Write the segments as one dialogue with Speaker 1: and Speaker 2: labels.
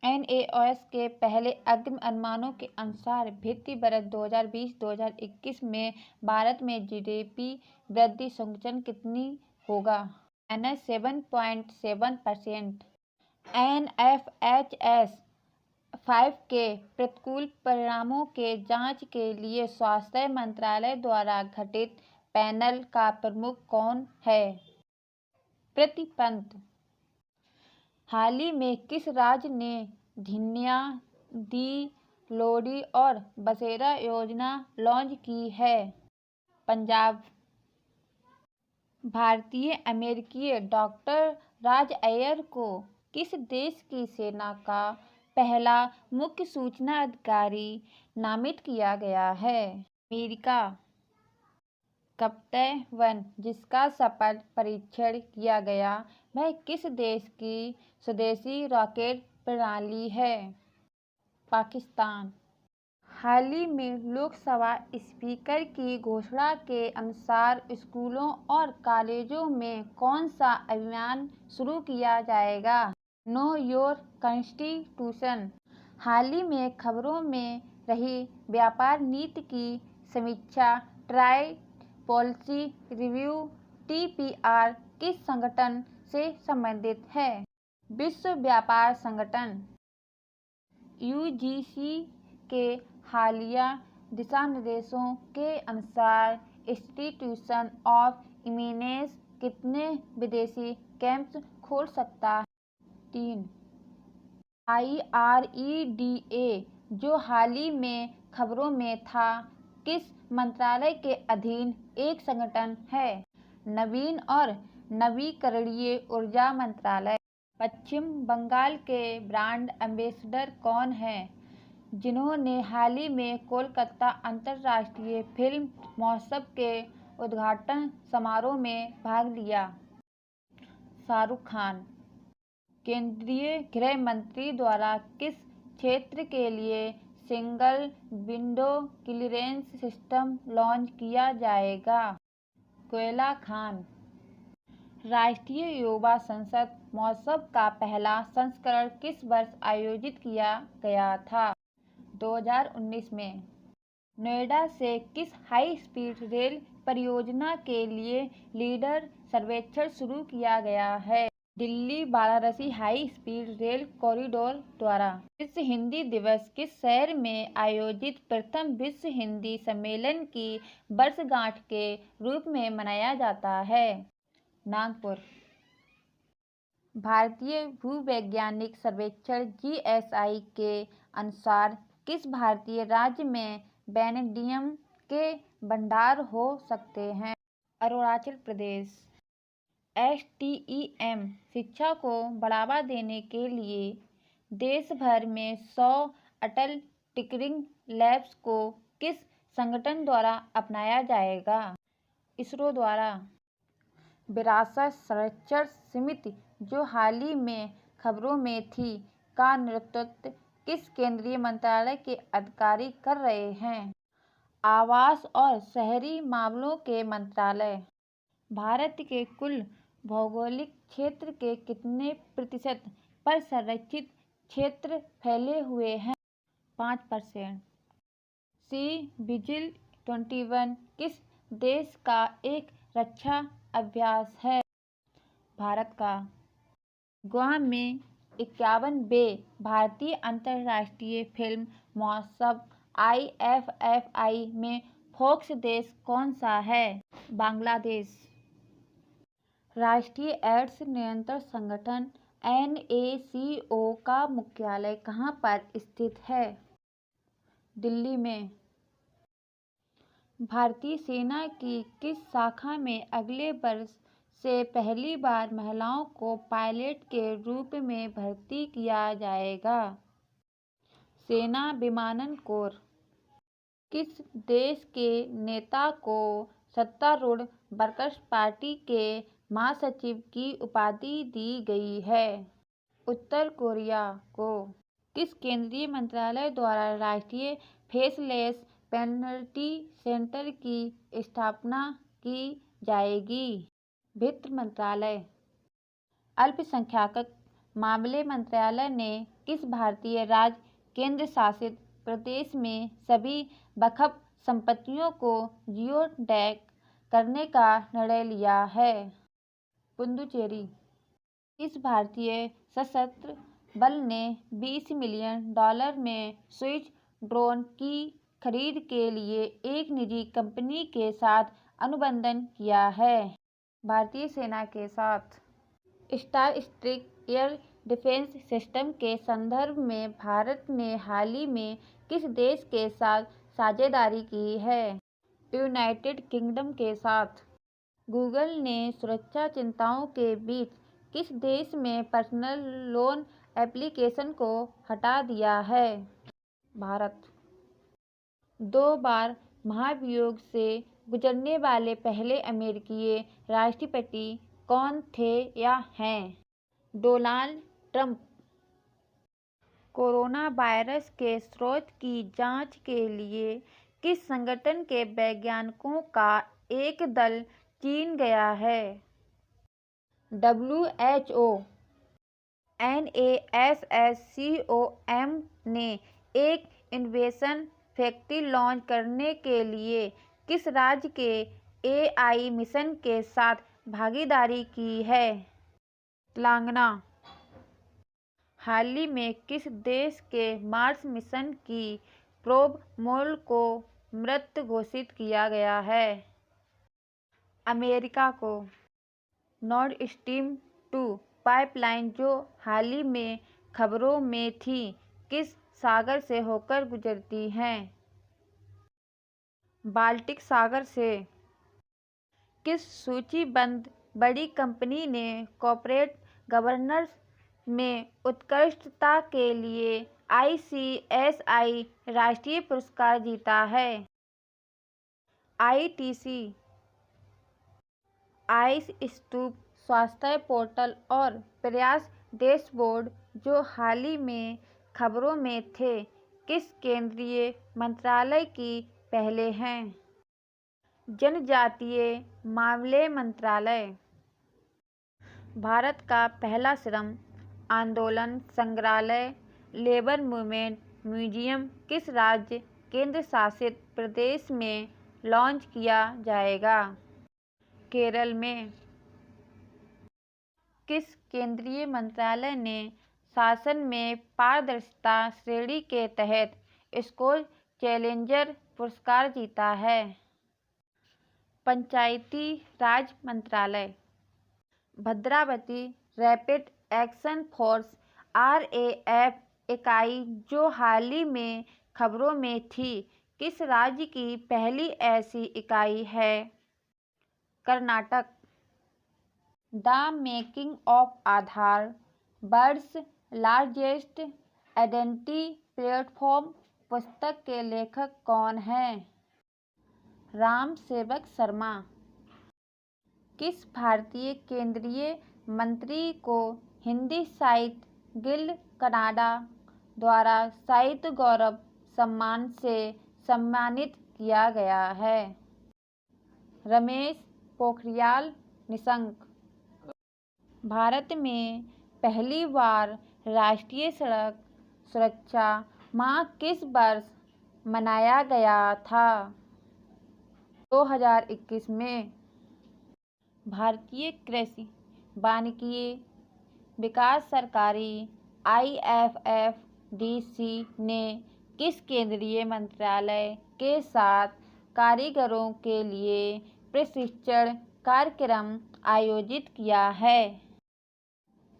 Speaker 1: NAOS के पहले अग्रिम अनुमानों के अनुसार वित्तीय वर्ष 2020-2021 में भारत में GDP वृद्धि संकुचन कितनी होगा? -7.7%। NFHS 5 के प्रतिकूल परिणामों के जांच के लिए स्वास्थ्य मंत्रालय द्वारा गठित पैनल का प्रमुख कौन है? प्रतिपंत। हाल ही में किस राज्य ने धिन्या, दी, लोहड़ी और बसेरा योजना लॉन्च की है? पंजाब। भारतीय अमेरिकी डॉक्टर राज अय्यर को किस देश की सेना का पहला मुख्य सूचना अधिकारी नामित किया गया है? अमेरिका। कप्तय 1 जिसका सफल परीक्षण किया गया वह किस देश की स्वदेशी रॉकेट प्रणाली है? पाकिस्तान। हाल ही में लोकसभा स्पीकर की घोषणा के अनुसार स्कूलों और कॉलेजों में कौन सा अभियान शुरू किया जाएगा? Know your constitution. हाल ही में खबरों में रही व्यापार नीति की समीक्षा ट्रेड पॉलिसी रिव्यू TPR किस संगठन से संबंधित है? विश्व व्यापार संगठन। UGC के हालिया दिशा निर्देशों के अनुसार इंस्टीट्यूशन ऑफ इमेनेस कितने विदेशी कैंप्स खोल सकता है? 3। IREDA जो हाल ही में खबरों में था किस मंत्रालय के अधीन एक संगठन है? नवीन और नवीकरणीय ऊर्जा मंत्रालय। पश्चिम बंगाल के ब्रांड एम्बेसडर कौन हैं जिन्होंने हाल ही में कोलकाता अंतर्राष्ट्रीय फिल्म महोत्सव के उद्घाटन समारोह में भाग लिया? शाहरुख खान। केंद्रीय गृह मंत्री द्वारा किस क्षेत्र के लिए single window clearance system launch किया जाएगा? कोयला खान। राष्ट्रीय युवा संसद महोत्सव का पहला संस्करण किस वर्ष आयोजित किया गया था? 2019 में। नोएडा से किस हाई स्पीड रेल परियोजना के लिए लीडर सर्वेक्षण शुरू किया गया है? Delhi Varanasi high speed rail corridor द्वारा। विश्व हिंदी दिवस किस शहर में आयोजित प्रथम विश्व हिंदी सम्मेलन की वर्षगांठ के रूप में मनाया जाता है? नागपुर। भारतीय भूवैज्ञानिक सर्वेक्षण GSI के अनुसार किस भारतीय राज्य में वैनेडियम के भंडार हो सकते हैं? अरुणाचल प्रदेश। STEM शिक्षा को बढ़ावा देने के लिए देश भर में 100 अटल टिंकरिंग लैब्स को किस संगठन द्वारा अपनाया जाएगा? इसरो द्वारा। विरासत संरक्षण समिति जो हाल ही में खबरों में थी का नेतृत्व किस केंद्रीय मंत्रालय के अधिकारी कर रहे हैं? आवास और शहरी मामलों के मंत्रालय। भारत के कुल भौगोलिक क्षेत्र के कितने प्रतिशत पर संरक्षित क्षेत्र फैले हुए हैं? 5%। सी विजिल 21 किस देश का एक रक्षा अभ्यास है? भारत का। गोवा में 51वें भारतीय अंतर्राष्ट्रीय फिल्म महोत्सव IFFI में होस्ट देश कौन सा है? बांग्लादेश। राष्ट्रीय एड्स नियंत्रण संगठन NACO का मुख्यालय कहाँ पर स्थित है? दिल्ली में। भारतीय सेना की किस शाखा में अगले वर्ष से पहली बार महिलाओं को पायलट के रूप में भर्ती किया जाएगा? सेना विमानन कोर। किस देश के नेता को सत्तारूढ़ वर्कर्स पार्टी के महासचिव की उपाधि दी गई है? उत्तर कोरिया को। किस केंद्रीय मंत्रालय द्वारा राष्ट्रीय फेसलेस पेनल्टी सेंटर की स्थापना की जाएगी? वित्त मंत्रालय। अल्पसंख्यक मामले मंत्रालय ने किस भारतीय राज्य केंद्र शासित प्रदेश में सभी वक्फ संपत्तियों को जियो टैग करने का निर्णय लिया है? पुडुचेरी। इस भारतीय सशस्त्र बल ने $20 मिलियन में स्विच ड्रोन की खरीद के लिए एक निजी कंपनी के साथ अनुबंधन किया है। भारतीय सेना के साथ star streak air defence system के संदर्भ में भारत ने हाल ही में किस देश के साथ साझेदारी की है? यूनाइटेड किंगडम के साथ। गूगल ने सुरक्षा चिंताओं के बीच किस देश में पर्सनल लोन एप्लीकेशन को हटा दिया है? भारत। 2 बार महाभियोग से गुजरने वाले पहले अमेरिकी राष्ट्रपति कौन थे या हैं? Donald Trump. कोरोना वायरस के स्रोत की जांच के लिए किस संगठन के वैज्ञानिकों का एक दल चीन गया है? WHO। NASSCOM ने एक इनोवेशन फैक्ट्री लॉन्च करने के लिए किस राज्य के AI मिशन के साथ भागीदारी की है? तेलंगाना। हाल ही में किस देश के मार्स मिशन की प्रोब मोल को मृत घोषित किया गया है? अमेरिका को। नॉर्थ स्ट्रीम 2 पाइपलाइन जो हाल ही में खबरों में थी, किस सागर से होकर गुजरती है? बाल्टिक सागर से। किस सूचीबद्ध बड़ी कंपनी ने कॉर्पोरेट गवर्नेंस में उत्कृष्टता के लिए ICSI राष्ट्रीय पुरस्कार जीता है? ITC। आइस स्तूप स्वास्थ्य पोर्टल और प्रयास डैशबोर्ड जो हाल ही में खबरों में थे, किस केंद्रीय मंत्रालय की पहले हैं? जनजातीय मामले मंत्रालय। भारत का पहला श्रम आंदोलन संग्रहालय लेबर मूवमेंट म्यूजियम किस राज्य केंद्र शासित प्रदेश में लॉन्च किया जाएगा? केरल में। किस केंद्रीय मंत्रालय ने शासन में पारदर्शिता श्रेणी के तहत स्कूल चैलेंजर पुरस्कार जीता है? पंचायती राज मंत्रालय। Bhadravati rapid action force RAF इकाई जो हाल ही में खबरों में थी, किस राज्य की पहली ऐसी इकाई है? Karnataka. The making of Aadhaar world's largest identity platform पुस्तक के लेखक कौन हैं? राम सेवक शर्मा। किस भारतीय केंद्रीय मंत्री को हिंदी साहित्य गिल्ड कनाडा द्वारा साहित्य गौरव सम्मान से सम्मानित किया गया है? रमेश पोखरियाल निशंक। भारत में पहली बार राष्ट्रीय सड़क सुरक्षा माह किस वर्ष मनाया गया था? 2021 में। भारतीय कृषि वानिकी विकास सरकारी IFFDC ने किस केंद्रीय मंत्रालय के साथ कारीगरों के लिए प्रशिक्षण कार्यक्रम आयोजित किया है?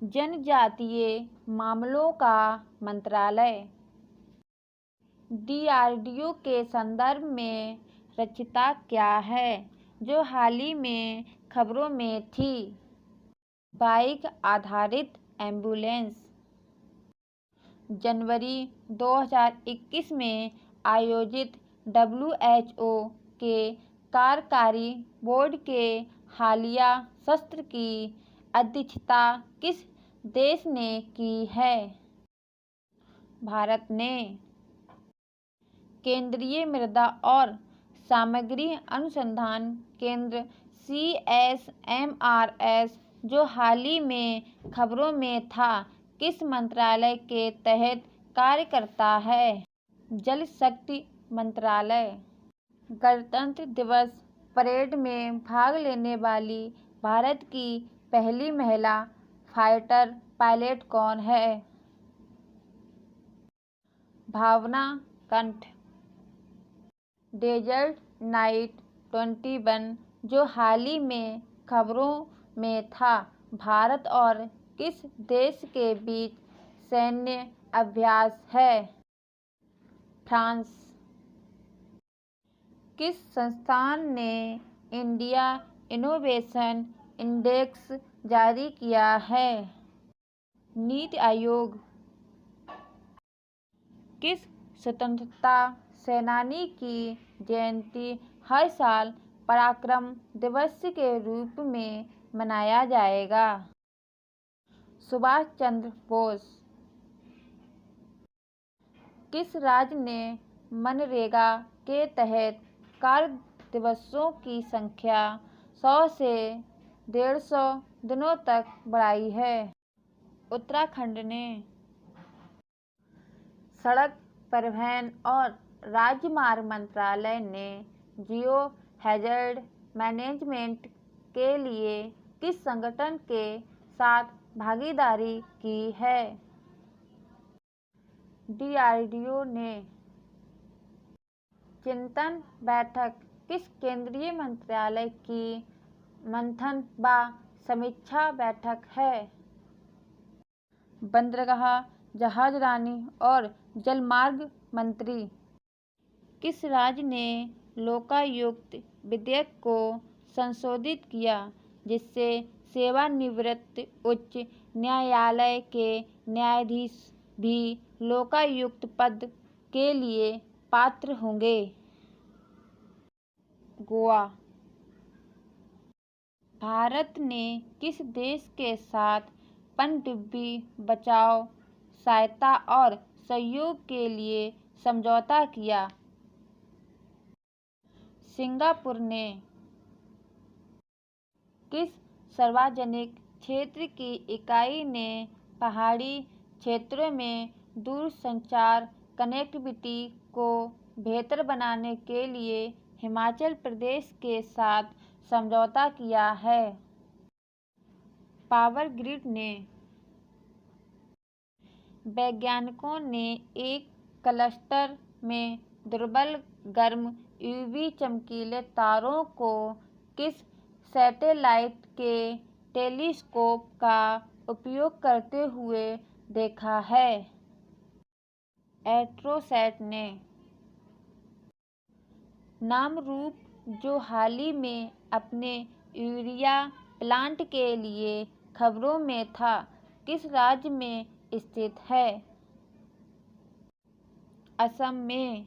Speaker 1: जनजातीय मामलों का मंत्रालय। DRDO के संदर्भ में रक्षिता क्या है जो हाल ही में खबरों में थी? बाइक आधारित एम्बुलेंस। जनवरी 2021 में आयोजित WHO के कार्यकारी बोर्ड के हालिया सत्र की अध्यक्षता किस देश ने की है? भारत ने। केंद्रीय मृदा और सामग्री अनुसंधान केंद्र CSMRS जो हाल ही में खबरों में था, किस मंत्रालय के तहत कार्य करता है? जल शक्ति मंत्रालय। गणतंत्र दिवस परेड में भाग लेने वाली भारत की पहली महिला फाइटर पायलट कौन है? भावना कंठ। डेजर्ट नाइट 21 जो हाल ही में खबरों में था, भारत और किस देश के बीच सैन्य अभ्यास है? फ्रांस। किस संस्थान ने इंडिया इनोवेशन इंडेक्स जारी किया है? नीति आयोग। किस स्वतंत्रता सेनानी की जयंती हर साल पराक्रम दिवस के रूप में मनाया जाएगा? सुभाष चंद्र बोस। किस राज्य ने मनरेगा के तहत कार्य दिवसों की संख्या 100 से 150 दिनों तक बढ़ाई है? उत्तराखंड ने। सड़क परिवहन और राजमार्ग मंत्रालय ने जियो हैजर्ड मैनेजमेंट के लिए किस संगठन के साथ भागीदारी की है? DRDO ने। चिंतन बैठक किस केंद्रीय मंत्रालय की मंथन व समीक्षा बैठक है? बंदरगाह, जहाजरानी और जलमार्ग मंत्री। किस राज्य ने लोकायुक्त विधेयक को संशोधित किया जिससे सेवानिवृत्त उच्च न्यायालय के न्यायाधीश भी लोकायुक्त पद के लिए पात्र होंगे? गोवा। भारत ने किस देश के साथ पनडुब्बी बचाव, सहायता और सहयोग के लिए समझौता किया? सिंगापुर ने। किस सार्वजनिक क्षेत्र की इकाई ने पहाड़ी क्षेत्रों में दूरसंचार कनेक्टिविटी को बेहतर बनाने के लिए हिमाचल प्रदेश के साथ समझौता किया है? पावर ग्रिड ने। वैज्ञानिकों ने एक क्लस्टर में दुर्बल गर्म UV चमकीले तारों को किस सैटेलाइट के टेलीस्कोप का उपयोग करते हुए देखा है? एस्ट्रोसैट ने। नामरूप जो हाल ही में अपने यूरिया प्लांट के लिए खबरों में था, किस राज्य में स्थित है? असम में।